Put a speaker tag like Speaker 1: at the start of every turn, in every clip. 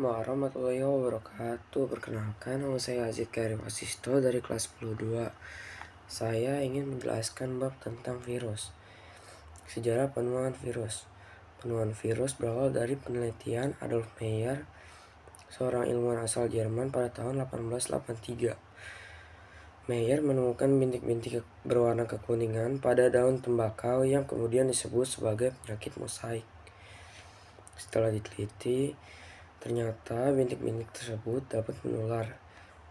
Speaker 1: warahmatullahi wabarakatuh. Perkenalkan, nama saya Azid Karim Asisto dari kelas 10-2. Saya ingin menjelaskan bab tentang virus. Sejarah penemuan virus. Penemuan virus berawal dari penelitian Adolf Meyer, seorang ilmuwan asal Jerman pada tahun 1883. Meyer menemukan bintik-bintik berwarna kekuningan pada daun tembakau yang kemudian disebut sebagai penyakit mosaik. Setelah diteliti, ternyata bintik-bintik tersebut dapat menular.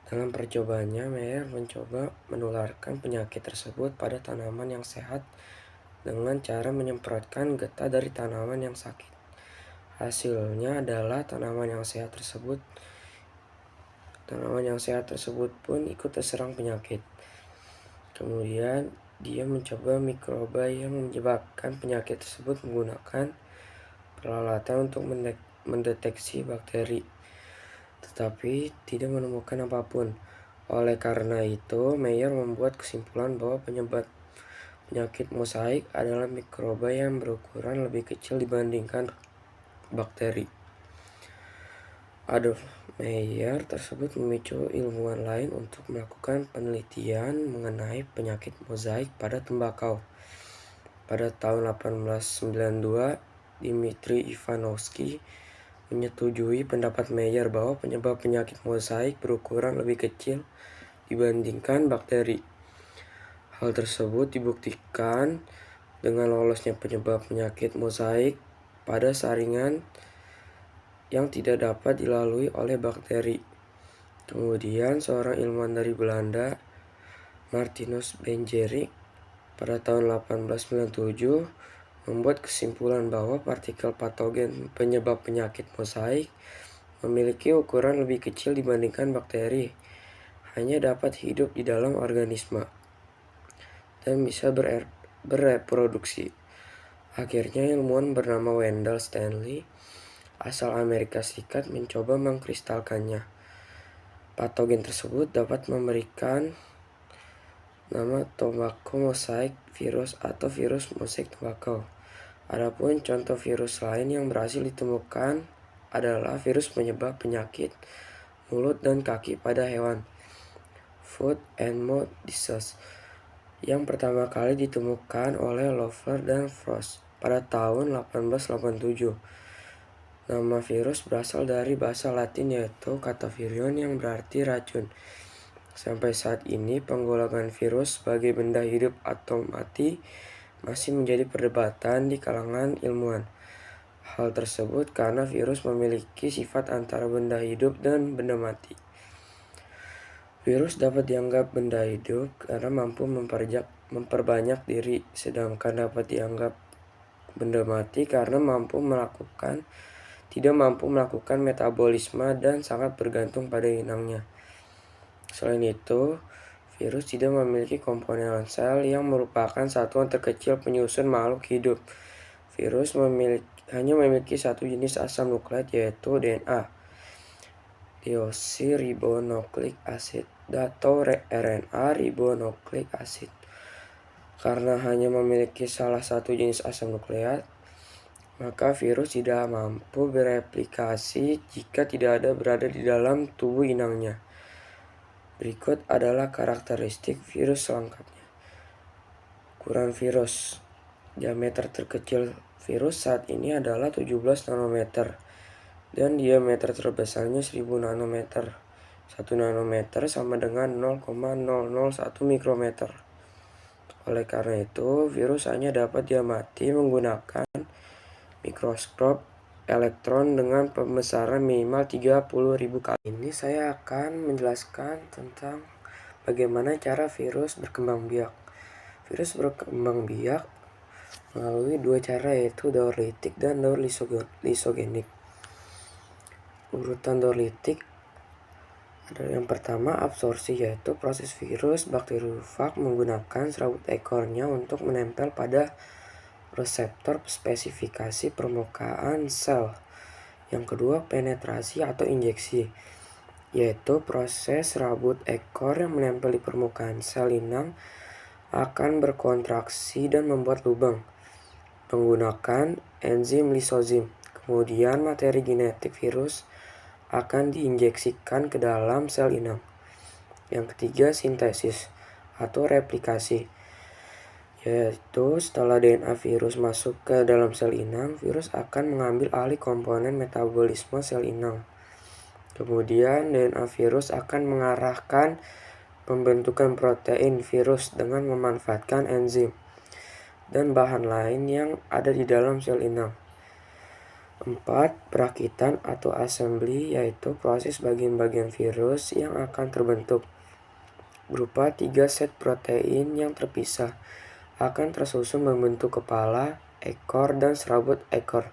Speaker 1: Dalam percobaannya, Meyer mencoba menularkan penyakit tersebut pada tanaman yang sehat dengan cara menyemprotkan getah dari tanaman yang sakit. Hasilnya adalah tanaman yang sehat tersebut pun ikut terserang penyakit. Kemudian, dia mencoba mikroba yang menyebabkan penyakit tersebut menggunakan peralatan untuk mendeteksi bakteri, tetapi tidak menemukan apapun. Oleh karena itu, Meyer membuat kesimpulan bahwa penyebab penyakit mosaik adalah mikroba yang berukuran lebih kecil dibandingkan bakteri. Adolf Meyer tersebut memicu ilmuwan lain untuk melakukan penelitian mengenai penyakit mosaik pada tembakau. Pada tahun 1892, Dmitri Ivanovsky menyetujui pendapat Meyer bahwa penyebab penyakit mosaik berukuran lebih kecil dibandingkan bakteri. Hal tersebut dibuktikan dengan lolosnya penyebab penyakit mosaik pada saringan yang tidak dapat dilalui oleh bakteri. Kemudian seorang ilmuwan dari Belanda, Martinus Benjerik, pada tahun 1897 membuat kesimpulan bahwa partikel patogen penyebab penyakit mosaik memiliki ukuran lebih kecil dibandingkan bakteri, hanya dapat hidup di dalam organisme dan bisa bereproduksi. Akhirnya ilmuwan bernama Wendell Stanley, asal Amerika Serikat, mencoba mengkristalkannya. Patogen tersebut dapat memberikan nama tobacco mosaic virus atau virus mosaik tembakau. Adapun contoh virus lain yang berhasil ditemukan adalah virus penyebab penyakit mulut dan kaki pada hewan, foot and mouth disease, yang pertama kali ditemukan oleh Loeffler dan Frost pada tahun 1887. Nama virus berasal dari bahasa Latin yaitu kata virion yang berarti racun. Sampai saat ini, penggolongan virus sebagai benda hidup atau mati masih menjadi perdebatan di kalangan ilmuwan. Hal tersebut karena virus memiliki sifat antara benda hidup dan benda mati. Virus dapat dianggap benda hidup karena mampu memperbanyak diri, sedangkan dapat dianggap benda mati karena tidak mampu melakukan metabolisme dan sangat bergantung pada inangnya. Selain itu, virus tidak memiliki komponen sel yang merupakan satuan terkecil penyusun makhluk hidup. Virus hanya memiliki satu jenis asam nukleat yaitu DNA, deoksiribonukleik asid, atau RNA ribonukleik asid. Karena hanya memiliki salah satu jenis asam nukleat, maka virus tidak mampu bereplikasi jika tidak berada di dalam tubuh inangnya. Berikut adalah karakteristik virus selengkapnya. Ukuran virus. Diameter terkecil virus saat ini adalah 17 nanometer dan diameter terbesarnya 1000 nanometer. 1 nanometer sama dengan 0,001 mikrometer. Oleh karena itu, virus hanya dapat diamati menggunakan mikroskop elektron dengan pembesaran minimal 30.000 kali. Ini saya akan menjelaskan tentang bagaimana cara virus berkembang biak. Virus berkembang biak melalui dua cara, yaitu daur litik dan daur lisogenik. Urutan daur litik adalah yang pertama, absorpsi, yaitu proses virus bakteriofag menggunakan serabut ekornya untuk menempel pada reseptor spesifikasi permukaan sel. Yang kedua, penetrasi atau injeksi, yaitu proses serabut ekor yang menempel di permukaan sel inang akan berkontraksi dan membuat lubang menggunakan enzim lisozim. Kemudian materi genetik virus akan diinjeksikan ke dalam sel inang. Yang ketiga, sintesis atau replikasi, yaitu setelah DNA virus masuk ke dalam sel inang, virus akan mengambil alih komponen metabolisme sel inang. Kemudian DNA virus akan mengarahkan pembentukan protein virus dengan memanfaatkan enzim dan bahan lain yang ada di dalam sel inang. 4. Perakitan atau assembly, yaitu proses bagian-bagian virus yang akan terbentuk berupa 3 set protein yang terpisah akan tersusun membentuk kepala, ekor, dan serabut ekor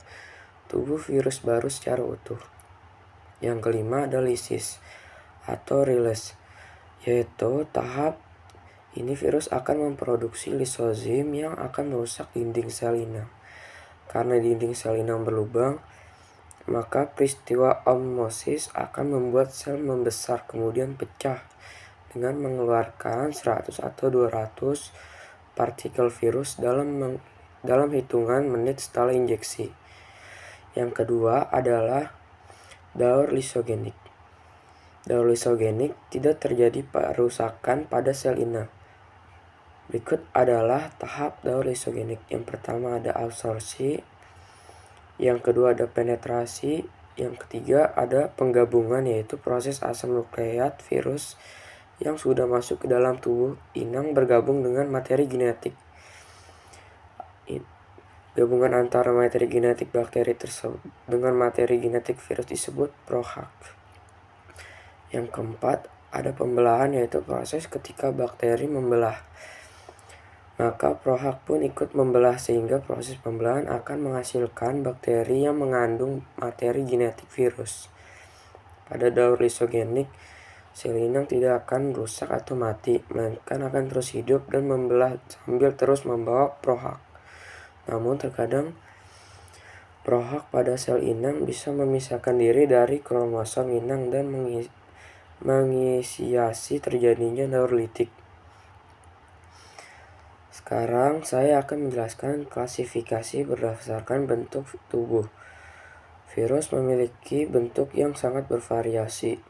Speaker 1: tubuh virus baru secara utuh. Yang kelima ada lisis atau release, yaitu tahap ini virus akan memproduksi lisozim yang akan merusak dinding sel inang. Karena dinding sel inang berlubang, maka peristiwa osmosis akan membuat sel membesar kemudian pecah dengan mengeluarkan 100 atau 200 partikel virus dalam hitungan menit setelah injeksi. Yang kedua adalah daur lisogenik. Daur lisogenik tidak terjadi perusakan pada sel inang. Berikut adalah tahap daur lisogenik. Yang pertama ada absorpsi, yang kedua ada penetrasi, yang ketiga ada penggabungan, yaitu proses asam nukleat virus yang sudah masuk ke dalam tubuh inang bergabung dengan materi genetik. Gabungan antara materi genetik bakteri tersebut dengan materi genetik virus disebut prohak. Yang keempat ada pembelahan, yaitu proses ketika bakteri membelah. Maka prohak pun ikut membelah sehingga proses pembelahan akan menghasilkan bakteri yang mengandung materi genetik virus. Pada daur lisogenik, sel inang tidak akan rusak atau mati, melainkan akan terus hidup dan membelah sambil terus membawa prohak. Namun terkadang prohak pada sel inang bisa memisahkan diri dari kromosom inang dan menginisiasi terjadinya daur litik. Sekarang saya akan menjelaskan klasifikasi berdasarkan bentuk tubuh. Virus memiliki bentuk yang sangat bervariasi.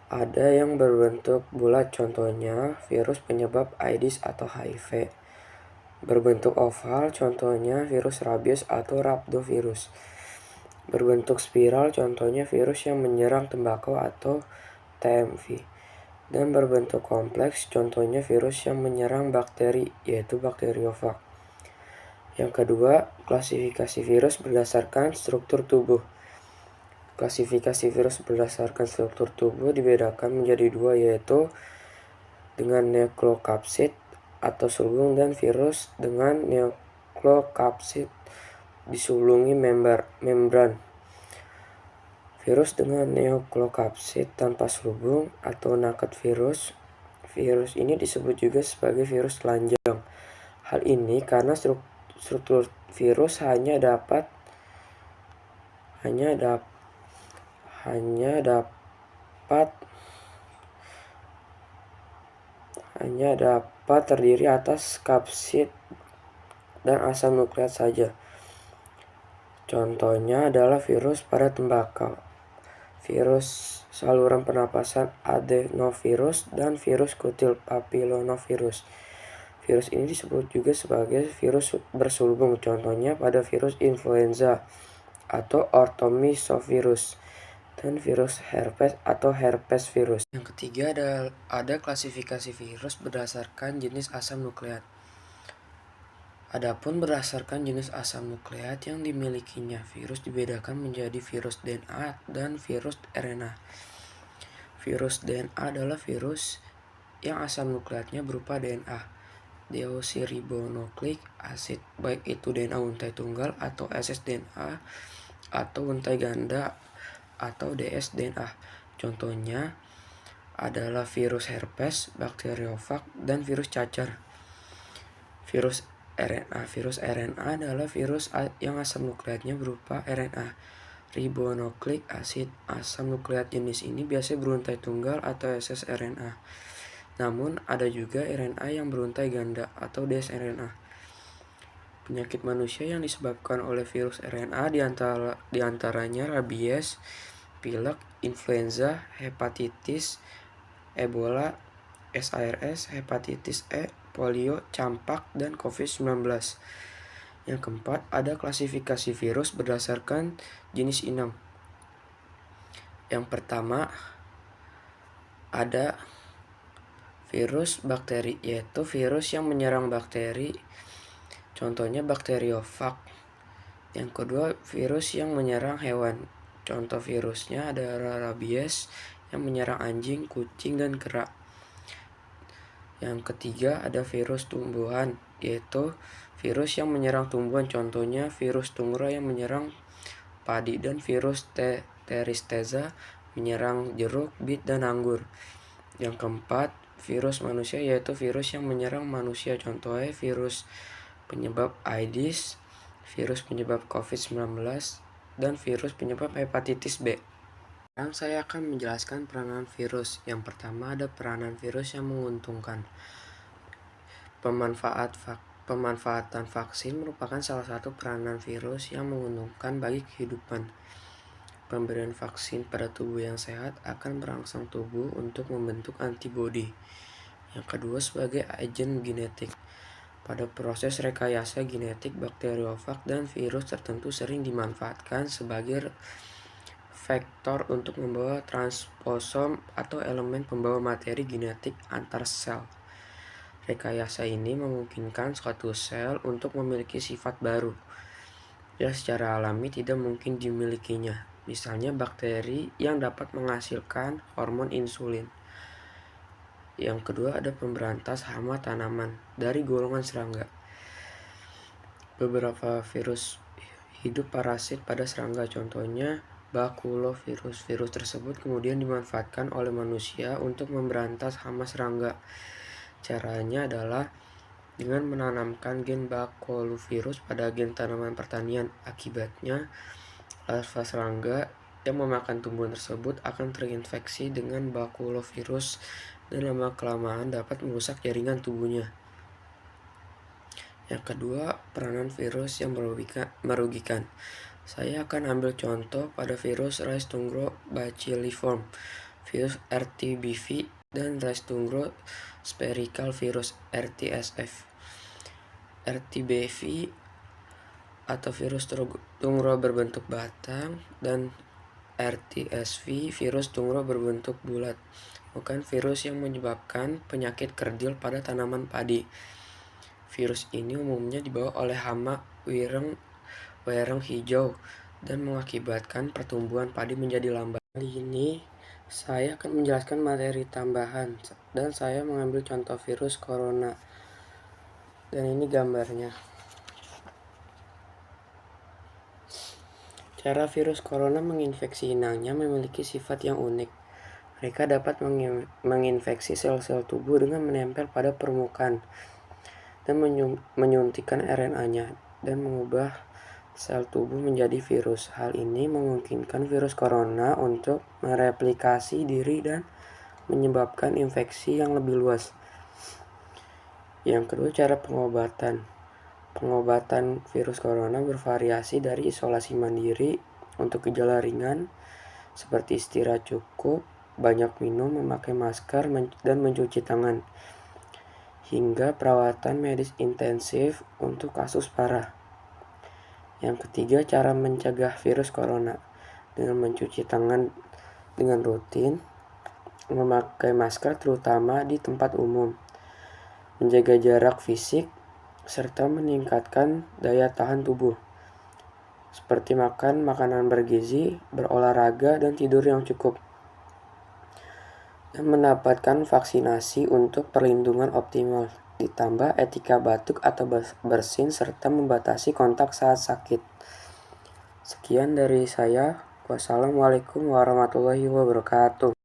Speaker 1: Ada yang berbentuk bulat, contohnya virus penyebab AIDS atau HIV. Berbentuk oval, contohnya virus rabies atau rhabdovirus. Berbentuk spiral, contohnya virus yang menyerang tembakau atau TMV. Dan berbentuk kompleks, contohnya virus yang menyerang bakteri, yaitu bakteriofag. Yang kedua, klasifikasi virus berdasarkan struktur tubuh. Klasifikasi virus berdasarkan struktur tubuh dibedakan menjadi dua, yaitu dengan nukleokapsid atau sulbung dan virus dengan nukleokapsid disulungi membran. Virus dengan nukleokapsid tanpa sulbung atau naked virus. Virus ini disebut juga sebagai virus telanjang. Hal ini karena struktur virus hanya dapat terdiri atas kapsid dan asam nukleat saja. Contohnya adalah virus pada tembakau, virus saluran pernapasan adenovirus, dan virus kutil papillomavirus. Virus ini disebut juga sebagai virus bersulbung, contohnya pada virus influenza atau orthomisovirus dan virus herpes atau herpes virus. Yang ketiga ada klasifikasi virus berdasarkan jenis asam nukleat. Adapun berdasarkan jenis asam nukleat yang dimilikinya, virus dibedakan menjadi virus DNA dan virus RNA. Virus DNA adalah virus yang asam nukleatnya berupa DNA, deoksiribonukleik asid, baik itu DNA untai tunggal atau ssDNA atau untai ganda atau dsDNA. Contohnya adalah virus herpes, bakteriofag, dan virus cacar. Virus RNA adalah virus yang asam nukleatnya berupa RNA, ribonukleik asid. Asam nukleat jenis ini biasanya beruntai tunggal atau ssRNA. Namun ada juga RNA yang beruntai ganda atau dsRNA. Penyakit manusia yang disebabkan oleh virus RNA diantaranya rabies, pilek, influenza, hepatitis, Ebola, SARS, hepatitis E, polio, campak, dan COVID-19. Yang keempat, ada klasifikasi virus berdasarkan jenis inang. Yang pertama, ada virus bakteri, yaitu virus yang menyerang bakteri, contohnya bakteriofag. Yang kedua, virus yang menyerang hewan. Contoh virusnya ada rabies yang menyerang anjing, kucing, dan kera. Yang ketiga, ada virus tumbuhan, yaitu virus yang menyerang tumbuhan. Contohnya virus tungro yang menyerang padi, dan virus Theristeza menyerang jeruk, bit, dan anggur. Yang keempat, virus manusia, yaitu virus yang menyerang manusia. Contohnya virus penyebab AIDS, virus penyebab COVID-19, dan virus penyebab hepatitis B. Sekarang saya akan menjelaskan peranan virus. Yang pertama, ada peranan virus yang menguntungkan. Pemanfaatan vaksin merupakan salah satu peranan virus yang menguntungkan bagi kehidupan. Pemberian vaksin pada tubuh yang sehat akan merangsang tubuh untuk membentuk antibodi. Yang kedua, sebagai agen genetik. Pada proses rekayasa genetik, bakteriofag dan virus tertentu sering dimanfaatkan sebagai vektor untuk membawa transposom atau elemen pembawa materi genetik antar sel. Rekayasa ini memungkinkan suatu sel untuk memiliki sifat baru yang secara alami tidak mungkin dimilikinya. Misalnya bakteri yang dapat menghasilkan hormon insulin. Yang kedua, ada pemberantas hama tanaman dari golongan serangga. Beberapa virus hidup parasit pada serangga, contohnya bakulovirus. Virus tersebut kemudian dimanfaatkan oleh manusia untuk memberantas hama serangga. Caranya adalah dengan menanamkan gen bakulovirus pada gen tanaman pertanian. Akibatnya, larva serangga yang memakan tumbuhan tersebut akan terinfeksi dengan bakulovirus dan lama-kelamaan dapat merusak jaringan tubuhnya. Yang kedua, peranan virus yang merugikan. Saya akan ambil contoh pada virus Ricetungro bacilliform, virus RTBV, dan Ricetungro spherical virus RTSF. RTBV atau virus tungro berbentuk batang, dan RTSV virus tungro berbentuk bulat, bukan virus yang menyebabkan penyakit kerdil pada tanaman padi. Virus ini umumnya dibawa oleh hama wereng hijau dan mengakibatkan pertumbuhan padi menjadi lambat. Kali ini saya akan menjelaskan materi tambahan dan saya mengambil contoh virus corona. Dan ini gambarnya. Cara virus corona menginfeksi inangnya memiliki sifat yang unik. Mereka dapat menginfeksi sel-sel tubuh dengan menempel pada permukaan dan menyuntikkan RNA-nya dan mengubah sel tubuh menjadi virus. Hal ini memungkinkan virus corona untuk mereplikasi diri dan menyebabkan infeksi yang lebih luas. Yang kedua, cara pengobatan. Pengobatan virus corona bervariasi dari isolasi mandiri untuk gejala ringan seperti istirahat cukup, banyak minum, memakai masker, dan mencuci tangan, hingga perawatan medis intensif untuk kasus parah. Yang ketiga, cara mencegah virus corona dengan mencuci tangan dengan rutin, memakai masker terutama di tempat umum, menjaga jarak fisik, serta meningkatkan daya tahan tubuh, seperti makan makanan bergizi, berolahraga, dan tidur yang cukup, dan mendapatkan vaksinasi untuk perlindungan optimal, ditambah etika batuk atau bersin, serta membatasi kontak saat sakit. Sekian dari saya. Wassalamualaikum warahmatullahi wabarakatuh.